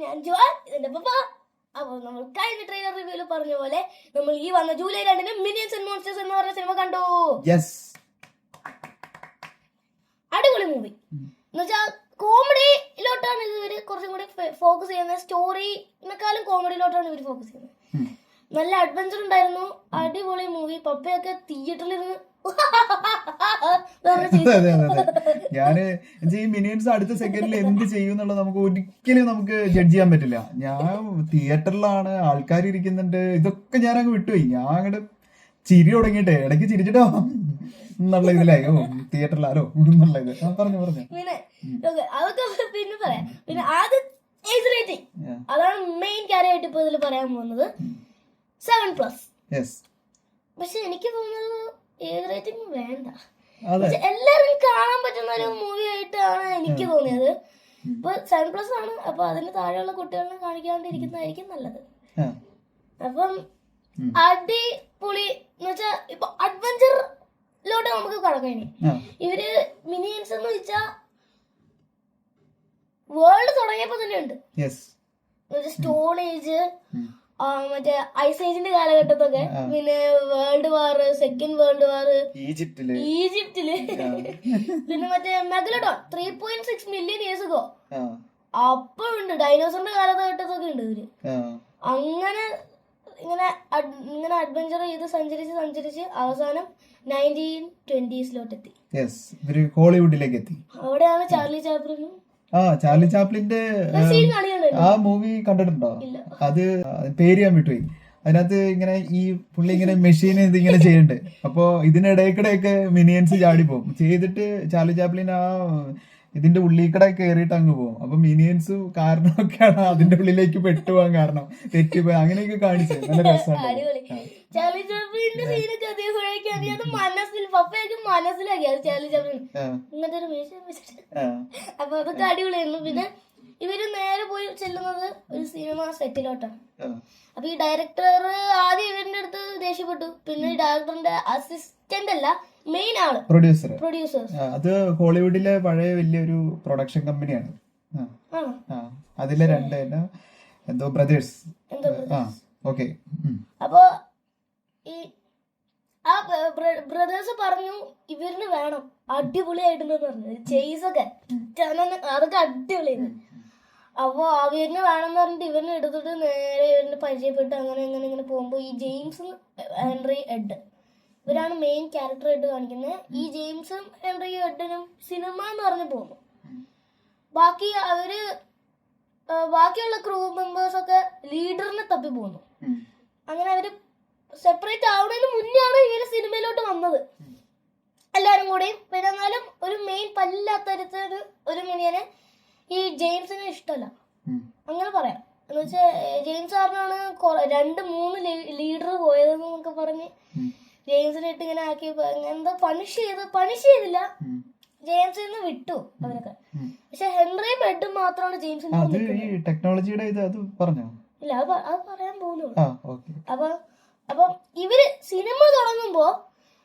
ഞാൻ ജോൺ, ഇതിന്റെ പപ്പ. അപ്പോൾ നമ്മൾ കഴിഞ്ഞ ട്രെയിലർ റിവ്യൂല് പറഞ്ഞ പോലെ നമ്മൾ ഈ വന്ന ജൂലൈ 2 മിനിയൻസ് ആൻഡ് മോൺസ്റ്റേഴ്സ് എന്ന് പറഞ്ഞ സിനിമ കണ്ടു. അടിപൊളി മൂവി എന്നുവെച്ചാൽ കോമഡിയിലോട്ടാണ് ഇവര് കുറച്ചും കൂടി ഫോക്കസ് ചെയ്യുന്നത്. സ്റ്റോറിനെക്കാളും കോമഡിയിലോട്ടാണ് ഇവര് ഫോക്കസ് ചെയ്യുന്നത്. നല്ല അഡ്വഞ്ചർ ഉണ്ടായിരുന്നു. അടിപൊളി മൂവി. പപ്പയൊക്കെ തിയേറ്ററിലിരുന്ന് ഞാന് ഈ മിനിയൻസ് അടുത്ത സെക്കൻഡിൽ എന്ത് ചെയ്യും എന്നുള്ളത് നമുക്ക് ജഡ്ജ് ചെയ്യാൻ പറ്റില്ല. ഞാൻ തിയേറ്ററിലാണ്, ആൾക്കാർ ഇരിക്കുന്നുണ്ട്, ഇതൊക്കെ ഞാൻ അങ്ങ് വിട്ടുപോയി. ഞാൻ അങ്ങോട്ട് ചിരി തുടങ്ങിയിട്ടേ ഇടയ്ക്ക് ചിരിച്ചിട്ടോ എന്നുള്ള ഇതിലായി. തിയേറ്ററിലാലോ എന്നുള്ള ഇത് പറഞ്ഞു പിന്നെ അതൊക്കെ പിന്നെ പറയാം. പിന്നെ ആദ്യം ഏജ് റേറ്റിംഗ്, അതാണ് മെയിൻ കാര്യമായിട്ട് ഇപ്പൊ ഇതിൽ പറയാൻ പോകുന്നത്. 7+. പക്ഷെ എനിക്ക് തോന്നുന്നത് ഏജ് റേറ്റിംഗ് വേണ്ട. എല്ലാവരും കാണാൻ പറ്റുന്ന ഒരു മൂവി ആയിട്ടാണ് എനിക്ക് തോന്നിയത്. ഇപ്പൊ 7+ ആണ്. അപ്പൊ അതിന് താഴെയുള്ള കുട്ടികളെ കാണിക്കാണ്ടിരിക്കുന്നതായിരിക്കും നല്ലത്. അപ്പം അടിപൊളി എന്ന് വെച്ചാ ഇപ്പൊ അഡ്വഞ്ചറിലോട്ട് നമുക്ക് കടക്കാം. ഇവര് മിനിയൻസ് എന്ന് വെച്ചാ വേൾഡ് തുടങ്ങിയപ്പോ തന്നെ ഉണ്ട്. സ്റ്റോൺ ഏജ്, മറ്റേ ഐസ് ഏജിന്റെ കാലഘട്ടത്തൊക്കെ, പിന്നെ world war, second world war, ഈജിപ്തില് പിന്നെ മറ്റേ മെഗലഡോൺ 3.6 മില്യൺ ഇയേഴ്സ് അഗോ അപ്പോഴുണ്ട്. ഡൈനോസറിന്റെ കാലഘട്ടത്തൊക്കെ ഉണ്ട് ഇവര്. അങ്ങനെ ഇങ്ങനെ അഡ്വഞ്ചർ ചെയ്ത് സഞ്ചരിച്ച് അവസാനം 1920s എത്തി. ഹോളിവുഡിലേക്ക് എത്തി. അവിടെയാണ് ചാർലി ചാപ്ലിനും ചാർലി ചാപ്ലിന്റെ ആ മൂവി കണ്ടിട്ടുണ്ടോ? അത് പേര് ഞാൻ വിട്ടുപോയി. അതിനകത്ത് ഇങ്ങനെ ഈ പുള്ളി ഇങ്ങനെ മെഷീൻ ഇതിങ്ങനെ ചെയ്യുന്നുണ്ട്. അപ്പൊ ഇതിനിടയ്ക്കിടെയൊക്കെ മിനിയൻസ് ചാടി പോകും. ചെയ്തിട്ട് ചാർലി ചാപ്ലിൻ ആ ഇതിന്റെ ഉള്ളിക്കടെ കയറിയിട്ട് അങ്ങ് പോകും. അപ്പൊ മിനിയൻസ് കാരണമൊക്കെയാണ് അതിന്റെ ഉള്ളിലേക്ക് പെട്ടുപോകാൻ കാരണം, തെറ്റിപ്പോയി, അങ്ങനെയൊക്കെ കാണിച്ചു. നല്ല രസമാണ്. ചാർലി ചാപ്ലിന്റെ സീനൊക്കെ അതേപോലെയൊക്കെ അത് പപ്പയൊക്കെ മനസ്സിലാക്കി അത് ചാർലി ചാപ്ലിൻ ഇങ്ങനത്തെ ഒരു വേഷം വെച്ചിട്ട്. അപ്പൊ അതൊക്കെ അടിപൊളിയായിരുന്നു. പിന്നെ ഇവര് നേരെ പോയി ചെല്ലുന്നത് ഒരു സിനിമ സെറ്റിലോട്ടാണ്. അപ്പൊ ഈ ഡയറക്ടർ ആദ്യം ഇവരുടെ അടുത്ത് ദേഷ്യപ്പെട്ടു. പിന്നെ ഈ ഡയറക്ടറിന്റെ അസിസ്റ്റന്റ് അല്ല, മെയിൻ ആള് പ്രൊഡ്യൂസർ. അത് ഹോളിവുഡിലെ പഴയ വലിയൊരു പ്രൊഡക്ഷൻ കമ്പനിയാണ്. അതിലെ എന്തോ ബ്രദേഴ്സ്. അപ്പൊ ഈ ആ ബ്രദേഴ്സ് പറഞ്ഞു ഇവരിന് വേണം, അടിപൊളിയായിട്ടെന്ന് പറഞ്ഞു. ചെയ്സൊക്കെ അതൊക്കെ അടിപൊളിയായിരുന്നു. അപ്പൊ അവരിന് വേണമെന്ന് പറഞ്ഞിട്ട് ഇവരിനെ എടുത്തിട്ട് നേരെ ഇവരിനെ പരിചയപ്പെട്ട് അങ്ങനെ പോകുമ്പോ ഈ ജെയിംസ് ഹെൻറി എഡ് ഇവരാണ് മെയിൻ ക്യാരക്ടറായിട്ട് കാണിക്കുന്നത്. ഈ ജെയിംസും ഹെൻറി എഡിനും സിനിമ എന്ന് പറഞ്ഞു പോകുന്നു. ബാക്കിയുള്ള ക്രൂ മെമ്പേഴ്സ് ഒക്കെ ലീഡറിനെ തപ്പി പോകുന്നു. അങ്ങനെ അവര് സെപ്പറേറ്റ് ആവുന്നതിന് മുന്നെയാണ് ഇവര് സിനിമയിലോട്ട് വന്നത് എല്ലാരും കൂടെയും. പിന്നെ എന്നാലും ഒരു മെയിൻ പല്ലാത്ത ഒരു മിനിയനെ ഈ ജെയിംസിന് ഇഷ്ടമല്ല, അങ്ങനെ പറയാം. എന്ന് വെച്ചാൽ ജെയിംസ് സാറിനാണ് 2-3 ലീഡർ പോയതെന്നൊക്കെ പറഞ്ഞ് ജെയിംസിനെ ഇട്ട് ഇങ്ങനെ ആക്കി എന്താ പണിഷ് ചെയ്തില്ല. ജെയിംസിൽ നിന്ന് വിട്ടു അവരൊക്കെ. പക്ഷെ ഹെൻറി ബെഡും മാത്രമാണ് ജെയിംസിന് ടെക്നോളജിയുടെ ഇത് പറഞ്ഞോ? ഇല്ല, അത് പറയാൻ പോകുന്നു. അപ്പൊ ഇവര് സിനിമ തുടങ്ങുമ്പോ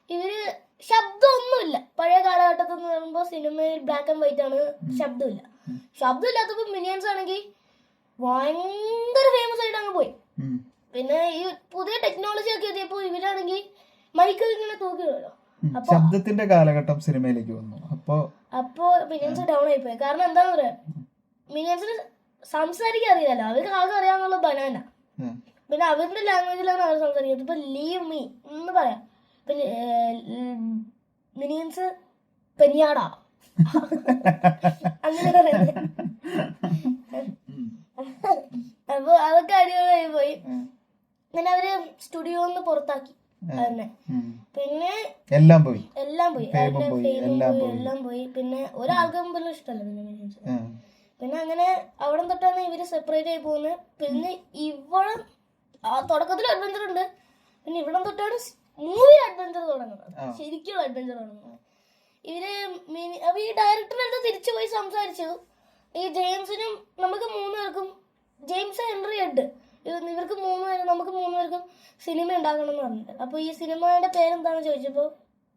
ഇവര് ശബ്ദമൊന്നുമില്ല. പഴയ കാലഘട്ടത്തിൽ എന്ന് പറയുമ്പോ സിനിമയിൽ ബ്ലാക്ക് ആൻഡ് വൈറ്റ് ആണ്, ശബ്ദമില്ലാത്തപ്പോ മിനിയൻസ് ആണെങ്കിൽ ഭയങ്കര ഫേമസ് ആയിട്ട് അങ്ങ് പോയി. പിന്നെ ഈ പുതിയ ടെക്നോളജി ഒക്കെ എത്തിയപ്പോ ഇവരാണെങ്കിൽ മൈക്കിൽ ഇങ്ങനെ തൂക്കിയിടുമല്ലോ. ശബ്ദത്തിന്റെ കാലഘട്ടം സിനിമയിലേക്ക് വന്നു. അപ്പോ മിനിയൻസ് ഡൗൺ ആയി പോയി. കാരണം എന്താന്ന് പറയാ, മിനിയൻസിന് സംസാരിക്കാൻ അറിയാലോ, അവർക്ക് ആകെ അറിയാന്നുള്ള ബനാന. പിന്നെ അവരുടെ ലാംഗ്വേജിലാണ് അവർ സംസാരിക്കുന്നത്. ഇപ്പൊ ലീവ് മീ എന്ന് പറയാം. മിനിയൻസ് പെനിയാടാ അങ്ങനെ പറയുന്നത്. അപ്പൊ അതൊക്കെ അടിപൊളിയായി പോയി. പിന്നെ അവര് സ്റ്റുഡിയോന്ന് പുറത്താക്കി അതിനെ. പിന്നെ എല്ലാം പോയി. പിന്നെ ഒരാൾക്കും പോലും ഇഷ്ടമല്ല പിന്നെ മിനിയൻസ്. പിന്നെ അങ്ങനെ അവിടെ തൊട്ടാണ് ഇവര് സെപ്പറേറ്റ് ആയി പോകുന്നത്. പിന്നെ ഇവിടെ തുടക്കത്തിൽ അഡ്വഞ്ചർ ഉണ്ട്. പിന്നെ ഇവിടെ തൊട്ടാണ് മൂവി അഡ്വഞ്ചർ തുടങ്ങുന്നത്, ശരിക്കും അഡ്വഞ്ചർ തുടങ്ങുന്നത്. അപ്പൊ ഈ ഡയറക്ടറിന്റെ അടുത്ത് തിരിച്ചു പോയി സംസാരിച്ചു. ഈ ജെയിംസിനും നമുക്ക് 3 പേർക്കും, ജെയിംസ് ഹെൻറി എഡ്, നമുക്ക് 3 പേർക്കും സിനിമ ഉണ്ടാക്കണം എന്ന് പറഞ്ഞിട്ട്. അപ്പൊ ഈ സിനിമയുടെ പേരെന്താണെന്ന് ചോദിച്ചപ്പോ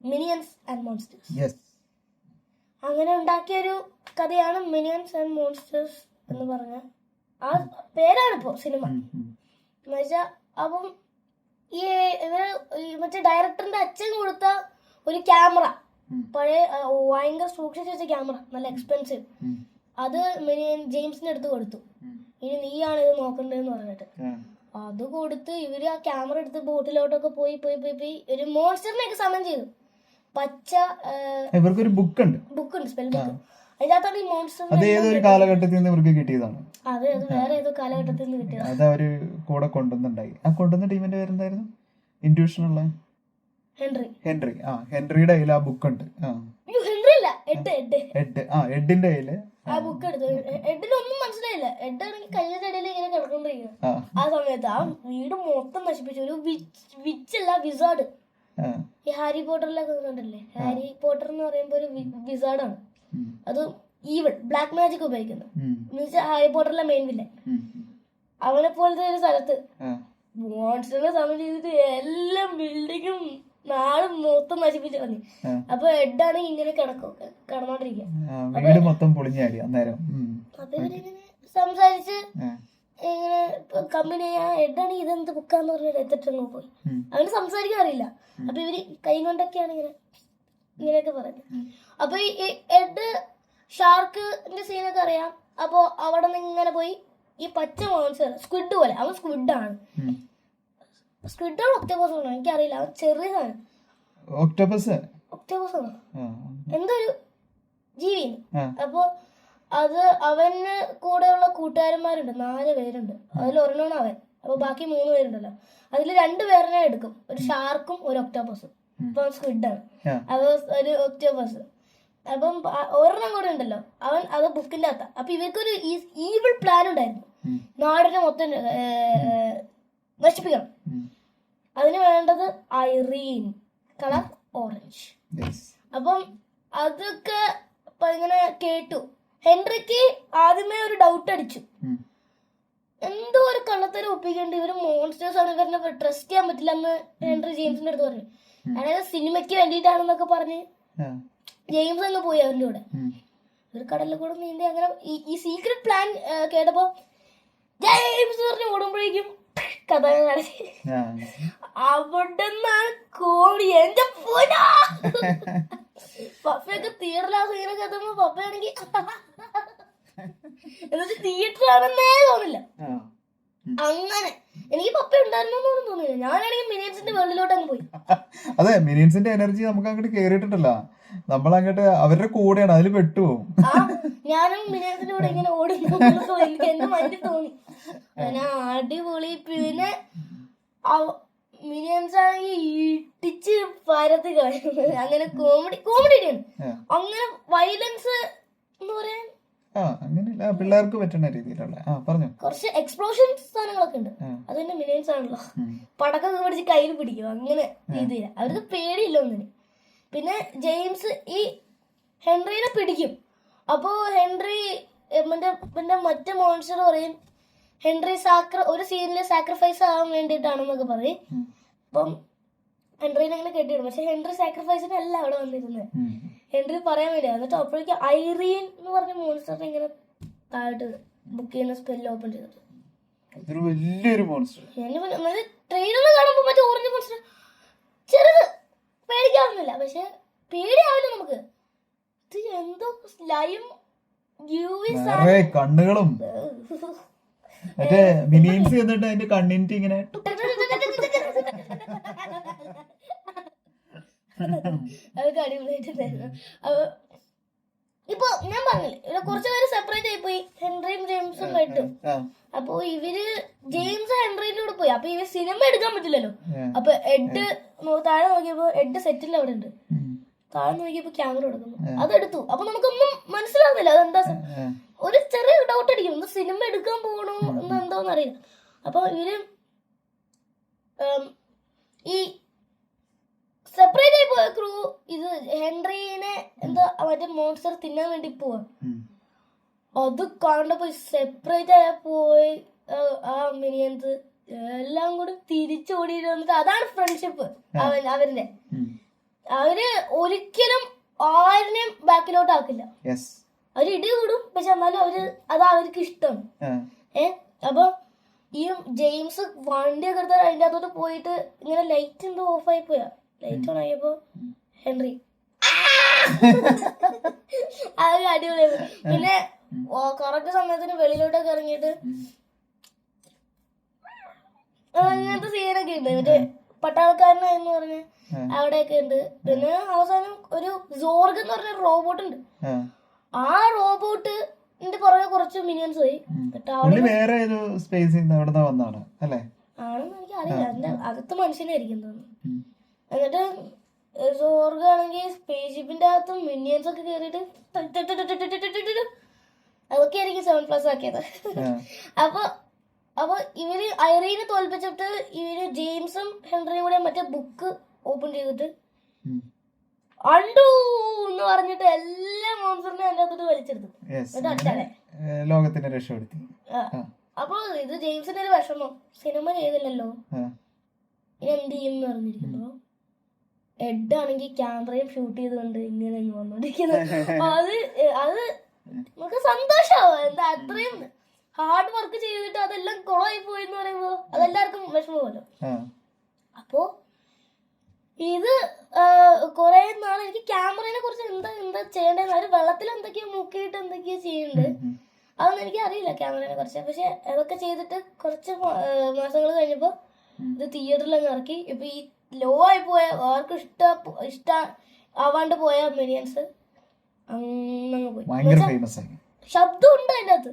മിനിയൻസ് ആൻഡ് മോൺസ്റ്റേഴ്സ്. അങ്ങനെ ഉണ്ടാക്കിയൊരു കഥയാണ് മിനിയൻസ് ആൻഡ് മോൺസ്റ്റേഴ്സ് എന്ന് പറഞ്ഞ ആ പേരാണിപ്പോ സിനിമ എന്നുവെച്ചാ. അപ്പം ഈ ഇവര് മറ്റേ ഡയറക്ടറിന്റെ അച്ഛൻ കൊടുത്ത ഒരു ക്യാമറ, പഴയ ഭയങ്കര സൂക്ഷിച്ചു വെച്ച ക്യാമറ, നല്ല എക്സ്പെൻസീവ്, അത് ജെയിംസിന്റെ അടുത്ത് കൊടുത്തു. ഇനി നീയാണ് ഇത് നോക്കണ്ടേന്ന് പറഞ്ഞിട്ട് അത് കൊടുത്ത് ഇവര് ആ ക്യാമറ എടുത്ത് ബോട്ടിലോട്ടൊക്കെ പോയി പോയി പോയി പോയി ഒരു മോൺസ്റ്ററിനെയൊക്കെ സമൻ ചെയ്തു. പച്ച ഇവർക്കൊരു ബുക്കുണ്ട്, സ്പെൽ ബുക്ക്. അതിനകത്താണ് ഈ മോൺസ്റ്റർ. അത് ഏതൊരു കാലഘട്ടത്തിൽ നിന്ന് ഇവർക്ക് കിട്ടിയതാണ്. അത് വേറെ ഏതോ കാലഘട്ടത്തിൽ നിന്ന് കിട്ടിയത്. അത് അവര് കൂടെ കൊണ്ടുവന്നുണ്ടായി. ആ കൊണ്ടുവന്ന ടീമിന്റെ പേരെന്തായിരുന്നു? ഇൻഡ്യൂഷനുള്ള ഹെൻറി. ഹെൻറിയുടെ കയ്യിൽ ആ ബുക്ക് ഉണ്ട്. എഡിന്റെ കയ്യില് ആ ബുക്ക് എടുത്തു. എഡിനൊന്നും മനസ്സിലായില്ല. എഡാണെങ്കിൽ കയ്യുടെ ഇടയിൽ ഇങ്ങനെ കിടക്കൊണ്ടിരിക്കുക. ആ സമയത്ത് ആ വീട് മൊത്തം നശിപ്പിച്ചു. ഒരു വിച്ചല്ല, വിസാർഡ്. ഈ ഹാരി പോട്ടറിലൊക്കെ കണ്ടല്ലേ, ഹാരി പോട്ടർ എന്ന് പറയുമ്പോ ഒരു വിസാർഡാണ്. അത് ഈവൾ ബ്ലാക്ക് മാജിക് ഉപയോഗിക്കുന്നത് എന്ന് വെച്ചാൽ ഹാരി പോട്ടറിലെ മെയിൻ വില്ലൻ. അവനെ പോലത്തെ ഒരു സ്ഥലത്ത് മോൺസ്റ്ററിനെ സമയം ചെയ്തിട്ട് എല്ലാ ബിൽഡിങ്ങും നാളും മൊത്തം നശിപ്പിച്ചു കളഞ്ഞു. അപ്പൊ എഡാണെങ്കിൽ ഇങ്ങനെ കിടന്നോണ്ടിരിക്കുക. അപ്പൊ ഇവരിങ്ങനെ സംസാരിച്ച് ഇങ്ങനെ കമ്പനി എഡാണെങ്കിൽ ഇതെന്ത് ബുക്കാന്ന് പറഞ്ഞിട്ട് എത്തിട്ടങ്ങ് പോയി. അവന് സംസാരിക്കാൻ അറിയില്ല. അപ്പൊ ഇവര് കൈ കൊണ്ടൊക്കെയാണ് ഇങ്ങനെയൊക്കെ പറയുന്നത്. അപ്പൊ ഈ എഡ് ഷാർക്കിന്റെ സീനൊക്കെ അറിയാം. അപ്പൊ അവിടെ നിന്ന് ഇങ്ങനെ പോയി ഈ പച്ച മോൺസ്റ്റർ സ്ക്വിഡ് പോലെ, അവൻ സ്ക്വിഡാണ്. സ്ക്വിഡാണ് ഒക്ടോപസ് ആണോ എനിക്കറിയില്ല, അവൻ ചെറിയതാണ്. ഒക്ടോപസ് ആണ്, എന്തോ ഒരു ജീവി. അപ്പൊ അത് അവന് കൂടെയുള്ള കൂട്ടുകാരന്മാരുണ്ട്, 4 പേരുണ്ട്. അതിൽ ഒരെണ്ണമാണ് അവൻ. അപ്പൊ ബാക്കി 3 പേരുണ്ടല്ലോ, അതിൽ 2 പേരെ എടുക്കും, ഒരു ഷാർക്കും ഒരു ഒക്ടോപസും. അപ്പൊ അവൻ സ്ക്വിഡാണ്, അത് ഒരു ഒക്ടോപസ്. അപ്പം ഒരെണ്ണം കൂടെ ഉണ്ടല്ലോ, അവൻ അത് ബുക്കിന്റെ അകത്താ. അപ്പൊ ഇവർക്കൊരു ഈവിൾ പ്ലാൻ ഉണ്ടായിരുന്നു, നാടിനെ മൊത്തം നശിപ്പിക്കണം. അതിന് വേണ്ടത് ഐറീൻ, കളർ ഓറഞ്ച്. അപ്പം അതൊക്കെ ഇങ്ങനെ കേട്ടു. ഹെൻറിക്ക് ആദ്യമേ ഒരു ഡൗട്ട് അടിച്ചു, എന്തോ ഒരു കള്ളത്തരം ഒപ്പിക്കേണ്ടി, ഇവര് മോൺസ്റ്റേഴ്സ് ആണ്, ഇവരെ ട്രസ്റ്റ് ചെയ്യാൻ പറ്റില്ല എന്ന് ഹെൻറി ജെയിംസിന്റെ അടുത്ത് പറഞ്ഞു. അതായത് സിനിമയ്ക്ക് വേണ്ടിയിട്ടാണെന്നൊക്കെ പറഞ്ഞ് ജെയിംസ് അങ്ങ് പോയി അവന്റെ കൂടെ. ഒരു കടലിൽ കൂടെ നീന്തി അങ്ങനെ ഈ സീക്രട്ട് പ്ലാൻ കേട്ടപ്പോ ജെയിംസ് പറഞ്ഞ് ഓടുമ്പോഴേക്കും കഥ കാണിച്ച് അവിടെ നിന്നാണ് കോടി. എന്റെ പോനാ പപ്പയൊക്കെ തിയേറ്ററിലാ സീനൊക്കെ എത്തുമ്പോ പപ്പയാണെങ്കിൽ എന്നിട്ട് തിയേറ്ററാണെന്നേ തോന്നില്ല. അങ്ങനെ എനിക്ക് പപ്പ ഉണ്ടായിരുന്നോന്നും തോന്നില്ല. ഞാനാണെങ്കിൽ മിനിയൻസിന്റെ വേൾഡിലോട്ട് അങ്ങ് പോയി. അതെ, മിനിയൻസിന്റെ എനർജി നമുക്ക് അങ്ങോട്ട് കേറിയിട്ടില്ല. നമ്മളങ്ങോട്ട് അവരുടെ കൂടെയാണ്, അതിൽ പെട്ടുപോകും. ഞാനും മിനിയൻസിന്റെ കൂടെ ഇങ്ങനെ ഓടുന്നു, എനിക്ക് എന്റെ മനസ്സിൽ തോന്നി അടിപൊളി. പിന്നെ മിനിയൻസ് ആണെങ്കിൽ ഇടിച്ച് പരത്തി കളയുന്നത്. അങ്ങനെ കോമഡിയാണ്. അങ്ങനെ വയലൻസ് എന്ന് പറയാൻ അങ്ങനെയല്ല, പിള്ളേർക്ക് പറ്റുന്ന രീതിയിലുള്ള കുറച്ച് എക്സ്പ്ലോഷൻ സാധനങ്ങളൊക്കെ ഉണ്ട്. അത് തന്നെ മിനിയൻസ് ആണല്ലോ, പടക്കൊക്കെ പിടിച്ച് കയ്യിൽ പിടിക്കും, അങ്ങനെ രീതിയില്ല. അവർക്ക് പേടിയില്ല ഒന്നിന്. പിന്നെ ജെയിംസ് ഈ ഹെൻറിനെ പിടിക്കും. അപ്പോ ഹെൻറി പിന്നെ മറ്റേ മോൺസ്റ്റർ പറയും ഹെൻറി ഒരു സീനില് സാക്രിഫൈസ് ആവാൻ വേണ്ടിയിട്ടാണെന്നൊക്കെ പറയും. അപ്പം ഹെൻറിനെ അങ്ങനെ കെട്ടിയിടും. പക്ഷെ ഹെൻറി സാക്രിഫൈസിനല്ല അവിടെ വന്നിരുന്നത്, ഹെൻറി പറയാൻ വേണ്ടി. എന്നിട്ട് അപ്പോഴേക്കും ഐറീൻ എന്ന് പറഞ്ഞ മോൺസ്റ്ററിനെ ഇങ്ങനെ താഴോട്ട് ബുക്ക് ചെയ്യുന്ന സ്പെല്ല് ഓപ്പൺ ചെയ്തിട്ട് വലിയൊരു മോൺസ്റ്റർ. ട്രെയിലറിൽ കാണുമ്പോൾ മറ്റേ ഓറഞ്ച് മോൺസ്റ്റർ ചെറുത് പേടിക്കാവുന്നില്ല, പക്ഷെ പേടിയാവില്ല നമുക്ക്. ഇത് എന്തോ ലൈം കണ്ണുകളും മറ്റേ മിനിയൻസ് എന്നിട്ട് അതിന്റെ കണ്ണിന്റെ ഇങ്ങനെ അതൊക്കെ അടിപൊളിയായിട്ടുണ്ടായിരുന്നു. ഇപ്പൊ ഞാൻ പറഞ്ഞില്ലേ കുറച്ചു പേര് സെപ്പറേറ്റ് ആയി പോയി, ഹെൻറിയും ജെയിംസും ആയിട്ട്. അപ്പൊ ഇവര് ജെയിംസ് ഹെൻറിന്റെ കൂടെ പോയി. അപ്പൊ ഇവര് സിനിമ എടുക്കാൻ പറ്റില്ലല്ലോ. അപ്പൊ എഡ് താഴെ നോക്കിയപ്പോ എഡ് സെറ്റിൽ അവിടെ ഉണ്ട്. താഴെ നോക്കിയപ്പോ ക്യാമറ എടുക്കുന്നു, അതെടുത്തു. അപ്പൊ നമുക്കൊന്നും മനസ്സിലാവുന്നില്ല അതെന്താ. ഒരു ചെറിയ ഡൗട്ട് അടിക്കും, ഒന്ന് സിനിമ എടുക്കാൻ പോകണോ എന്നെന്തോന്ന് അറിയില്ല. അപ്പൊ ഇവര് ഈ സെപ്പറേറ്റ് ആയി പോയ ക്രൂ ഇത് ഹെൻറിനെ എന്താ മറ്റേ മോൺസ്റ്റർ തിന്നാൻ വേണ്ടി പോവാ. അത് കണ്ടപ്പോ സെപ്പറേറ്റ് ആയി പോയി ആ മിനിയൻസ് എല്ലാം കൂടി തിരിച്ചോടിയിട്ട് വന്നിട്ട് അതാണ് ഫ്രണ്ട്ഷിപ്പ് അവരുടെ. അവര് ഒരിക്കലും ആരിനെയും ബാക്കിലോട്ട് ആക്കില്ല. അവര് ഇടി കൂടും, പക്ഷെ എന്നാലും അവര് അവർക്ക് ഇഷ്ടമാണ്. അപ്പൊ ഈ ജെയിംസ് വണ്ടിയൊക്കെ എടുത്ത് അതിന്റെ അകത്തോട്ട് പോയിട്ട് ഇങ്ങനെ ലൈറ്റ് എന്തോ ഓഫായി പോയാ, ലൈറ്റ് ഓൺ ആയപ്പോ ഹെൻറി അത് അടിപൊളിയായിരുന്നു. പിന്നെ കറക്റ്റ് സമയത്തിന് വെളിയിലോട്ടൊക്കെ ഇറങ്ങിയിട്ട് അങ്ങനത്തെ സീനൊക്കെ ഉണ്ട്. മറ്റേ പട്ടാളക്കാരനെന്ന് പറഞ്ഞ് അവിടെയൊക്കെ ഉണ്ട്. പിന്നെ അവസാനം ഒരു സോർഗ് എന്ന് പറഞ്ഞ റോബോട്ട് ഉണ്ട്. ആ റോബോട്ടിന്റെ പുറകെ കുറച്ച് മിനിയൻസ് പോയി. വേറെ ഏതോ സ്പേസിൽ നിന്ന് അവിടെ വന്നാണ് അല്ലേ ആണെന്ന് എനിക്ക് അറിയില്ല. അതിന്റെ അകത്ത് മനുഷ്യനായിരിക്കും തോന്നുന്നു. എന്നിട്ട് സോർഗ് ആണെങ്കിൽ സ്പേസ് ഷിപ്പിന്റെ അകത്ത് മിനിയൻസ് ഒക്കെ കേറിയിട്ട് അതൊക്കെ ആയിരിക്കും 7+ ആക്കിയത്. അപ്പൊ ഇവര് ഐറീനെ തോൽപ്പിച്ചിട്ട് ഇവര് ജെയിംസും ഹെൻറിയും കൂടെ മറ്റേ ബുക്ക് ഓപ്പൺ ചെയ്തിട്ട് അണ്ടു എന്ന് പറഞ്ഞിട്ട് എല്ലാ മോൺസ്റ്ററിനെ അതിന്റെ അകത്തോട്ട് വലിച്ചെടുത്തു. ലോകത്തിന്റെ രക്ഷപ്പെടുത്തി. അപ്പൊ ഇത് ജെയിംസിന്റെ ഒരു വിഷമം, സിനിമ ചെയ്തില്ലല്ലോ ഇനി എന്ത് ചെയ്യും എന്ന് പറഞ്ഞിരിക്കുന്നു. എഡ് ആണെങ്കിൽ ക്യാമറയും ഷൂട്ട് ചെയ്തുകൊണ്ട് ഇങ്ങനെ വന്നോണ്ടിരിക്കുന്നത്. അത് നമുക്ക് സന്തോഷമാവും. എന്താ അത്രയും ഹാർഡ് വർക്ക് ചെയ്തിട്ട് അതെല്ലാം കുളമായി പോയി എന്ന് പറയുമ്പോ അതെല്ലാവർക്കും വിഷമമല്ലോ. അപ്പോ ഇത് കൊറേ നാൾ എനിക്ക് ക്യാമറയെ കുറിച്ച് എന്താ ചെയ്യേണ്ടത്, അവര് വെള്ളത്തിൽ എന്തൊക്കെയോ മുക്കിയിട്ട് എന്തൊക്കെയോ ചെയ്യണ്ട്, അതൊന്നും എനിക്ക് അറിയില്ല ക്യാമറയെ കുറിച്ച്. പക്ഷെ അതൊക്കെ ചെയ്തിട്ട് കുറച്ച് മാസങ്ങൾ കഴിഞ്ഞപ്പോ ഇത് തിയേറ്ററിലങ്ങ് ഇറക്കി. ഇപ്പൊ ഈ ലോ ആയി പോയ ആർക്കും ഇഷ്ട ആവാണ്ട് പോയ മിനിയൻസ് അങ്ങ് പോയി. ശബ്ദം ഉണ്ട് അതിന്റെ അകത്ത്,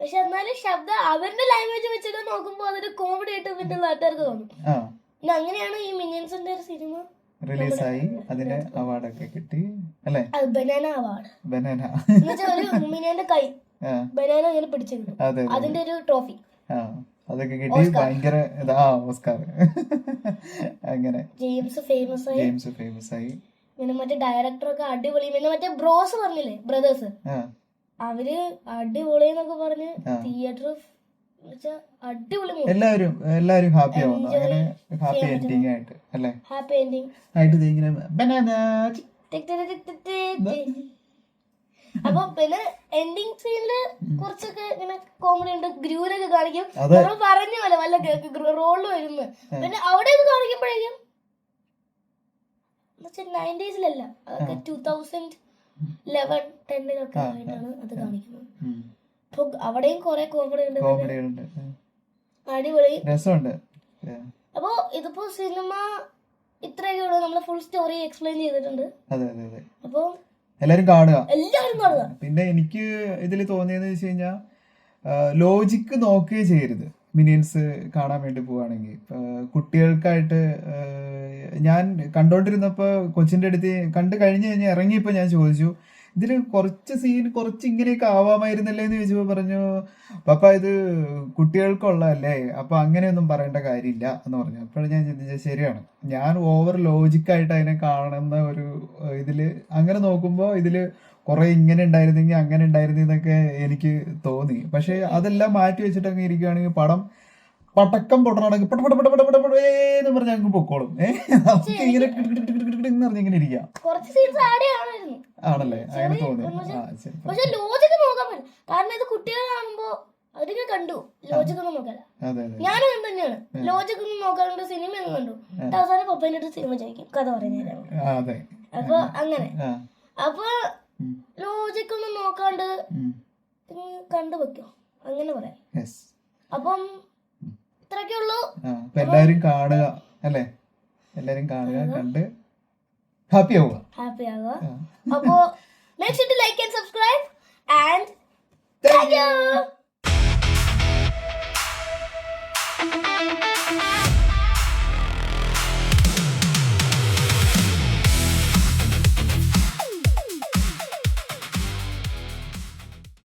പക്ഷെ എന്നാലും ശബ്ദം അവരുടെ ലാംഗ്വേജ് വെച്ചിട്ട് നോക്കുമ്പോ അതൊരു കോമഡി ആയിട്ട് പിന്നെ നാട്ടുകാർക്ക് തോന്നും. പിന്നെ അങ്ങനെയാണ് ഈ മിനിയൻസിന്റെ ഒരു സിനിമ റിലീസായി. അതിന് അവാർഡൊക്കെ കിട്ടി അല്ലേ? Banana award. ബനാന ഒരു മിനിയന്റെ കൈ ബനാന ഇങ്ങനെ പിടിച്ചിരുന്നു, അതിന്റെ ഒരു ട്രോഫി അതൊക്കെ കിട്ടി. ഭയങ്കര ഓസ്കാർ. അങ്ങനെ ജെയിംസ് ഫേമസ് ആയി. പിന്നെ മറ്റേ ഡയറക്ടറൊക്കെ അടിപൊളി. പിന്നെ മറ്റേ ബ്രോസ് പറഞ്ഞില്ലേ, ബ്രദേഴ്സ്, അവര് അടിപൊളി എന്നൊക്കെ പറഞ്ഞ് തിയേറ്റർ അടിപൊളി. എല്ലാവരും ഹാപ്പി ആവുന്നു. അങ്ങനെ ഹാപ്പി എൻഡിങ് ആയിട്ട് അല്ലേ? ഹാപ്പി എൻഡിങ് ആയിട്ട് ഇങ്ങനെ അപ്പൊ പിന്നെ എൻഡിങ് സീനില് കുറച്ചൊക്കെ ഇങ്ങനെ കോമഡി ഉണ്ട്. ഗ്രൂരൊക്കെ കാണിക്കും, നമ്മൾ പറഞ്ഞ പോലെ വല്ല റോളിൽ വരുന്നു. പിന്നെ അവിടെയൊക്കെ കാണിക്കുമ്പോഴേക്കും 90s അതൊക്കെ 2011-10 ആയിട്ടാണ് അത് കാണിക്കുന്നത്. അപ്പൊ അവിടെയും കുറെ കോമഡി ഉണ്ട്, അടിപൊളി രസമുണ്ട്. അപ്പൊ ഇതിപ്പോ സിനിമ ഇത്രയൊക്കെ ഉള്ളൂ. നമ്മള് ഫുൾ സ്റ്റോറി എക്സ്പ്ലെയിൻ ചെയ്തിട്ടുണ്ട്. അപ്പൊ എല്ലാരും കാണുക. പിന്നെ എനിക്ക് ഇതിൽ തോന്നിയെന്ന് വെച്ച് കഴിഞ്ഞാൽ ലോജിക്ക് നോക്കുകയും ചെയ്യരുത്. മിനിയൻസ് കാണാൻ വേണ്ടി പോവുകയാണെങ്കിൽ കുട്ടികൾക്കായിട്ട് ഞാൻ കണ്ടോണ്ടിരുന്നപ്പോൾ കൊച്ചിൻ്റെ അടുത്ത് കണ്ടു കഴിഞ്ഞ് കഴിഞ്ഞാൽ ഇറങ്ങിയപ്പോൾ ഞാൻ ചോദിച്ചു, ഇതിൽ കുറച്ച് സീൻ കുറച്ച് ഇങ്ങനെയൊക്കെ ആവാമായിരുന്നല്ലേ എന്ന് ചോദിച്ചപ്പോൾ പറഞ്ഞു, പപ്പ ഇത് കുട്ടികൾക്കുള്ളതല്ലേ, അപ്പൊ അങ്ങനെയൊന്നും പറയേണ്ട കാര്യമില്ല എന്ന് പറഞ്ഞു. അപ്പോഴാണ് ഞാൻ ചിന്തിച്ചത് ശരിയാണ്, ഞാൻ ഓവർ ലോജിക്കായിട്ട് അതിനെ കാണുന്ന ഒരു ഇതില് അങ്ങനെ നോക്കുമ്പോൾ ഇതില് കുറെ ഇങ്ങനെ ഉണ്ടായിരുന്നെങ്കിൽ അങ്ങനെ ഉണ്ടായിരുന്നെന്നൊക്കെ എനിക്ക് തോന്നി. പക്ഷെ അതെല്ലാം മാറ്റി വെച്ചിട്ട് അങ്ങ് ഇരിക്കുകയാണെങ്കിൽ പടം പടക്കം പൊട്ടണമെങ്കിൽ എന്ന് പറഞ്ഞ അങ്ങ് പൊക്കോളും. നമുക്ക് ഇങ്ങനെ പറഞ്ഞിങ്ങനെ ഇരിക്കാം. ആണല്ലേ? അങ്ങനെ തോന്നി. പക്ഷെ ലോജിക്ക് നോക്കാൻ പറ്റും, കാരണം ഇത് കുട്ടികൾ കാണുമ്പോ അവർക്ക് കണ്ടു ലോജിക് ഒന്നും നോക്കാല. ഞാനും അങ്ങനെ തന്നെയാണ്, ലോജിക് ഒന്നും നോക്കാറുണ്ട്. സിനിമ ഒന്നും കണ്ടു അവസാനം പപ്പേന്റെ അടുത്ത് സിനിമ ചോദിക്കും കഥ പറയുന്നതിനാണ്. അപ്പൊ അങ്ങനെ അപ്പൊ ലോജിക് ഒന്നും നോക്കാണ്ട് കണ്ടു വെക്കോ, അങ്ങനെ പറയാം. അപ്പം ഇത്രയൊക്കെ ഉള്ളൂ. എല്ലാരും കാണുക അല്ലേ? എല്ലാരും കാണുക, കണ്ട് ഹാപ്പി ആവുക. അപ്പോ make sure to like and subscribe and thank you.